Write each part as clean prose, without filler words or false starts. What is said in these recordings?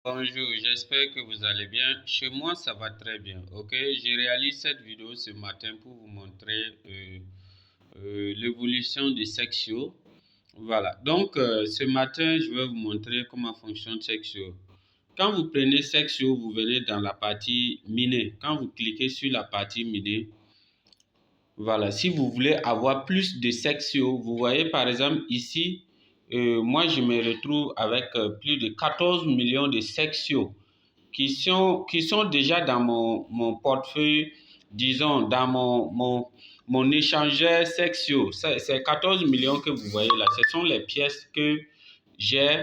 Bonjour, j'espère que vous allez bien. Chez moi, ça va très bien. Ok, je réalise cette vidéo ce matin pour vous montrer l'évolution des Sexio. Voilà, donc ce matin, je vais vous montrer comment fonctionne Sexio. Quand vous prenez Sexio, vous venez dans la partie miner. Quand vous cliquez sur la partie miner, voilà, si vous voulez avoir plus de Sexio, vous voyez par exemple ici, moi je me retrouve avec plus de 14 millions de Sexio qui sont déjà dans mon portefeuille, disons, dans mon échangeur Sexio. C'est 14 millions que vous voyez là. Ce sont les pièces que j'ai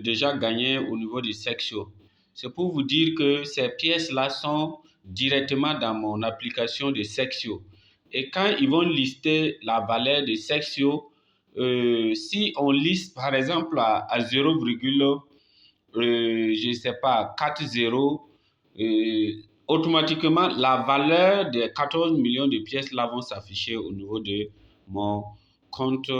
déjà gagnées au niveau du Sexio. C'est pour vous dire que ces pièces-là sont directement dans mon application de Sexio. Et quand ils vont lister la valeur de Sexio, si on liste par exemple à 0, je ne sais pas, 4 0, automatiquement, la valeur des 14 millions de pièces là vont s'afficher au niveau de mon compte,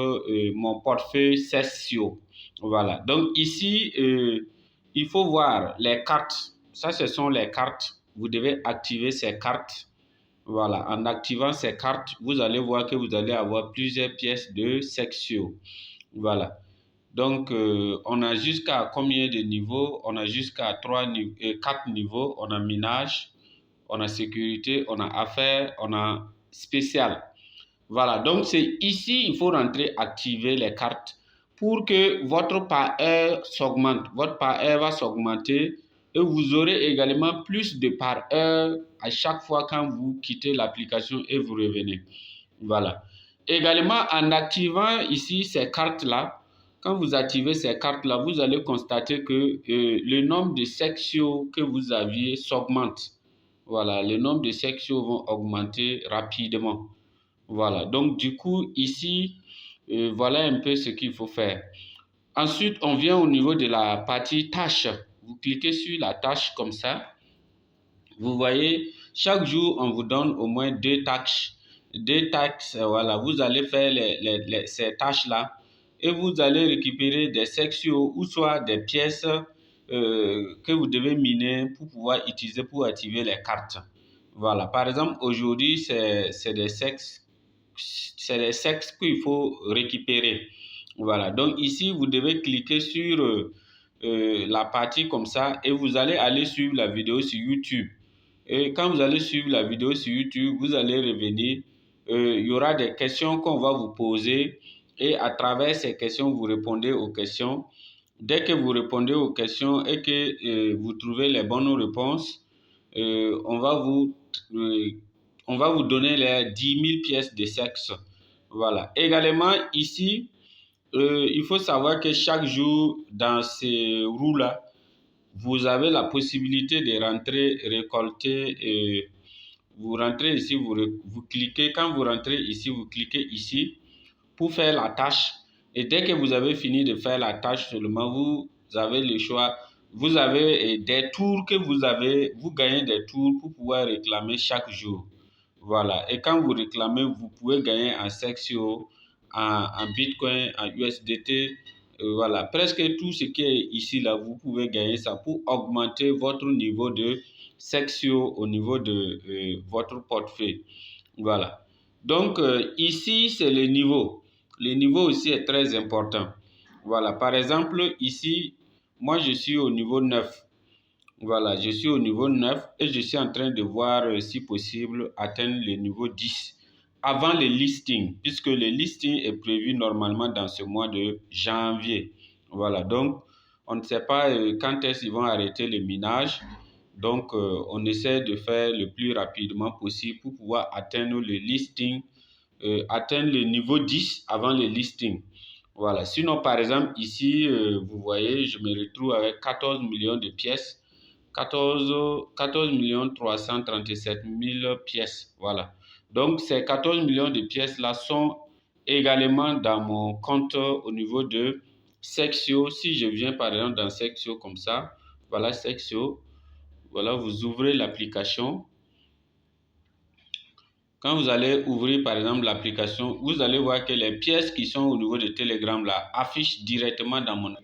mon portefeuille Sexio. Voilà. Donc ici, il faut voir les cartes. Ça, ce sont les cartes. Vous devez activer ces cartes. Voilà. En activant ces cartes, vous allez voir que vous allez avoir plusieurs pièces de Sexio. Voilà. Donc, on a jusqu'à combien de niveaux? On a jusqu'à 4 niveaux. On a minage, on a sécurité, on a affaires, on a spécial. Voilà, donc c'est ici, il faut rentrer, activer les cartes pour que votre par heure s'augmente. Votre par heure va s'augmenter et vous aurez également plus de par heure à chaque fois quand vous quittez l'application et vous revenez. Voilà. Également, en activant ici ces cartes-là, quand vous activez ces cartes-là, vous allez constater que le nombre de sections que vous aviez s'augmente. Voilà, le nombre de sections vont augmenter rapidement. Voilà, donc du coup, ici, voilà un peu ce qu'il faut faire. Ensuite, on vient au niveau de la partie tâches. Vous cliquez sur la tâche comme ça. Vous voyez, chaque jour, on vous donne au moins 2 tâches. 2 tâches, voilà, vous allez faire ces tâches-là et vous allez récupérer des sections ou soit des pièces que vous devez miner pour pouvoir utiliser pour activer les cartes. Voilà, par exemple, aujourd'hui, c'est des sexes qu'il faut récupérer. Voilà, donc ici, vous devez cliquer sur la partie comme ça et vous allez aller suivre la vidéo sur YouTube. Et quand vous allez suivre la vidéo sur YouTube, vous allez revenir. Il y aura des questions qu'on va vous poser et à travers ces questions, vous répondez aux questions. Dès que vous répondez aux questions et que vous trouvez les bonnes réponses, on va vous donner les 10 000 pièces de sexe. Voilà. Également, ici, il faut savoir que chaque jour, dans ces roues-là, vous avez la possibilité de rentrer, récolter. Vous rentrez ici, vous cliquez. Quand vous rentrez ici, vous cliquez ici pour faire la tâche. Et dès que vous avez fini de faire la tâche seulement, vous avez le choix. Vous avez des tours que vous gagnez des tours pour pouvoir réclamer chaque jour. Voilà. Et quand vous réclamez, vous pouvez gagner en Sexio, en Bitcoin, en USDT. Voilà. Presque tout ce qui est ici, là, vous pouvez gagner ça pour augmenter votre niveau de Sexio au niveau de votre portefeuille. Voilà. Donc, ici, c'est le niveau. Le niveau aussi est très important. Voilà. Par exemple, ici, moi, je suis au niveau 9. Voilà, je suis au niveau 9 et je suis en train de voir si possible atteindre le niveau 10 avant le listing, puisque le listing est prévu normalement dans ce mois de janvier. Voilà, donc on ne sait pas quand est-ce qu'ils vont arrêter le minage. Donc, on essaie de faire le plus rapidement possible pour pouvoir atteindre le listing, atteindre le niveau 10 avant le listing. Voilà. Sinon, par exemple, ici, vous voyez, je me retrouve avec 14 millions de pièces. 14 337 000 pièces. Voilà. Donc, ces 14 millions de pièces-là sont également dans mon compte au niveau de Sexio. Si je viens par exemple dans Sexio comme ça, voilà Sexio. Voilà, vous ouvrez l'application. Quand vous allez ouvrir par exemple l'application, vous allez voir que les pièces qui sont au niveau de Telegram là affichent directement dans mon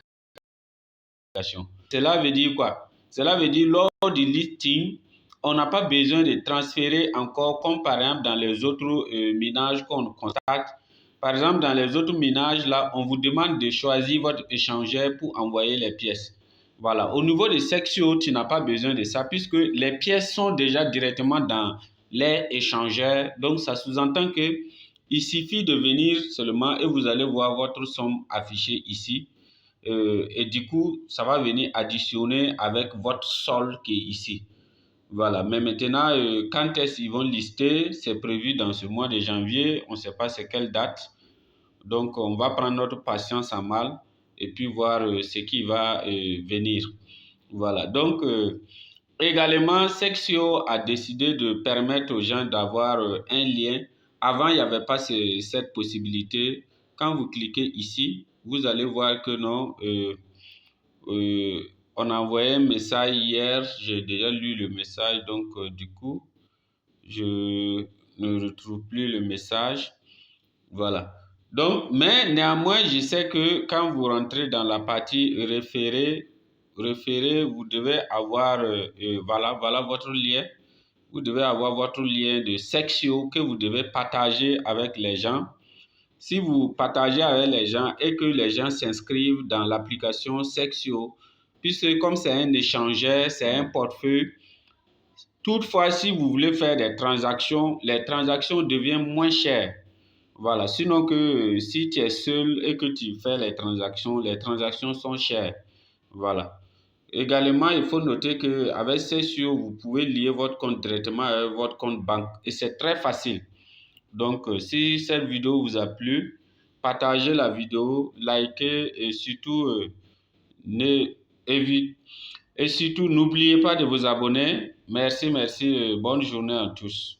application. Cela veut dire quoi? Cela veut dire lors du listing, on n'a pas besoin de transférer encore, comme par exemple dans les autres ménages qu'on constate. Par exemple, dans les autres ménages, là, on vous demande de choisir votre échangeur pour envoyer les pièces. Voilà. Au niveau de Sexio, tu n'as pas besoin de ça puisque les pièces sont déjà directement dans les échangeurs. Donc, ça sous-entend que il suffit de venir seulement et vous allez voir votre somme affichée ici. Et du coup, ça va venir additionner avec votre solde qui est ici. Voilà. Mais maintenant, quand est-ce qu'ils vont lister? C'est prévu dans ce mois de janvier. On ne sait pas c'est quelle date. Donc, on va prendre notre patience en mal et puis voir ce qui va venir. Voilà. Donc, également, Sexio a décidé de permettre aux gens d'avoir un lien. Avant, il n'y avait pas cette possibilité. Quand vous cliquez ici, vous allez voir que non, on a envoyé un message hier. J'ai déjà lu le message, donc du coup, je ne retrouve plus le message. Voilà. Donc, mais néanmoins, je sais que quand vous rentrez dans la partie référé, vous devez avoir, voilà votre lien. Vous devez avoir votre lien de Sexio que vous devez partager avec les gens. Si vous partagez avec les gens et que les gens s'inscrivent dans l'application Sexio, puisque comme c'est un échangeur, c'est un portefeuille, toutefois, si vous voulez faire des transactions, les transactions deviennent moins chères. Voilà, sinon que si tu es seul et que tu fais les transactions sont chères. Voilà. Également, il faut noter qu'avec Sexio, vous pouvez lier votre compte directement avec votre compte banque et c'est très facile. Donc, si cette vidéo vous a plu, partagez la vidéo, likez et surtout, et surtout n'oubliez pas de vous abonner. Merci, bonne journée à tous.